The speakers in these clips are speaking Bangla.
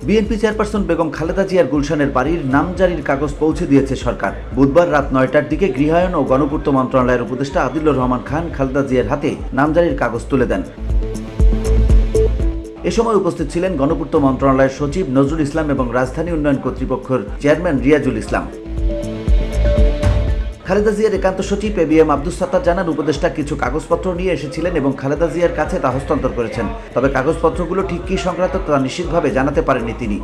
বিএনপি চেয়ারপারসন বেগম খালেদা জিয়ার গুলশানের বাড়ির নামজারির কাগজ পৌঁছে দিয়েছে সরকার। বুধবার রাত 9টার দিকে গৃহায়ন ও গণপূর্ত মন্ত্রণালয়ের উপদেষ্টা আদিলুর রহমান খান খালেদা জিয়ার হাতে নামজারির কাগজ তুলে দেন। এ সময় উপস্থিত ছিলেন গণপূর্ত মন্ত্রণালয়ের সচিব নজরুল ইসলাম এবং রাজধানী উন্নয়ন কর্তৃপক্ষের চেয়ারম্যান রিয়াজুল ইসলাম। খালেদা জিয়ার একান্ত সচিব এবিএম আব্দুস সাত্তার জানান, উপদেষ্টা কিছু কাগজপত্র নিয়ে এসেছিলেন এবং খালেদা জিয়ার কাছে তা হস্তান্তর করেছেন। তবে কাগজপত্রগুলো ঠিক কী সংক্রান্ত তা নিশ্চিতভাবে জানাতে পারেননি তিনি।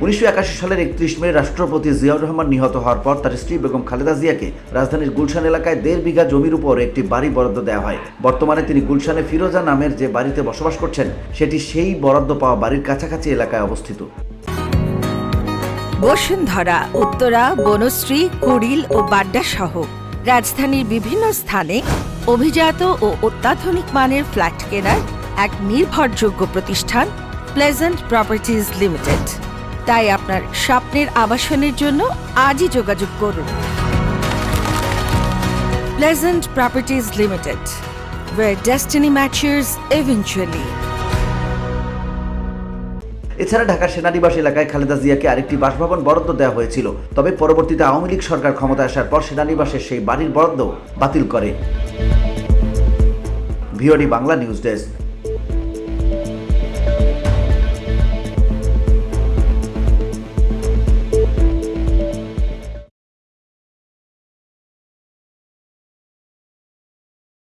1981 সালের 31 মে রাষ্ট্রপতি জিয়াউর রহমান নিহত হওয়ার পর তার স্ত্রী বেগম খালেদা জিয়াকে রাজধানীর গুলশান এলাকায় 1.5 বিঘা জমির উপর একটি বাড়ি বরাদ্দ দেওয়া হয়। বর্তমানে তিনি গুলশানে ফিরোজা নামের যে বাড়িতে বসবাস করছেন সেটি সেই বরাদ্দ পাওয়া বাড়ির কাছাকাছি এলাকায় অবস্থিত। বসুন্ধরা, উত্তরা, বনশ্রী, কুড়িল ও বাড্ডা সহ রাজধানীর বিভিন্ন স্থানে অভিজাত ও অত্যাধুনিক মানের ফ্ল্যাট কেনার এক নির্ভরযোগ্য প্রতিষ্ঠান প্লেজেন্ট প্রপার্টিজ লিমিটেড। তাই আপনার স্বপ্নের আবাসনের জন্য আজই যোগাযোগ করুন। Pleasant properties limited, where destiny matches eventually. এছাড়া ঢাকার সেনানিবাস এলাকায় খালেদা জিয়াকে আরেকটি বাসভবন বরাদ্দ দেওয়া হয়েছিল। তবে পরবর্তীতে আওয়ামী লীগ সরকার ক্ষমতায় আসার পর সেনানিবাসের সেই বাড়ির বরাদ্দ বাতিল করে। VOD Bangla news desk.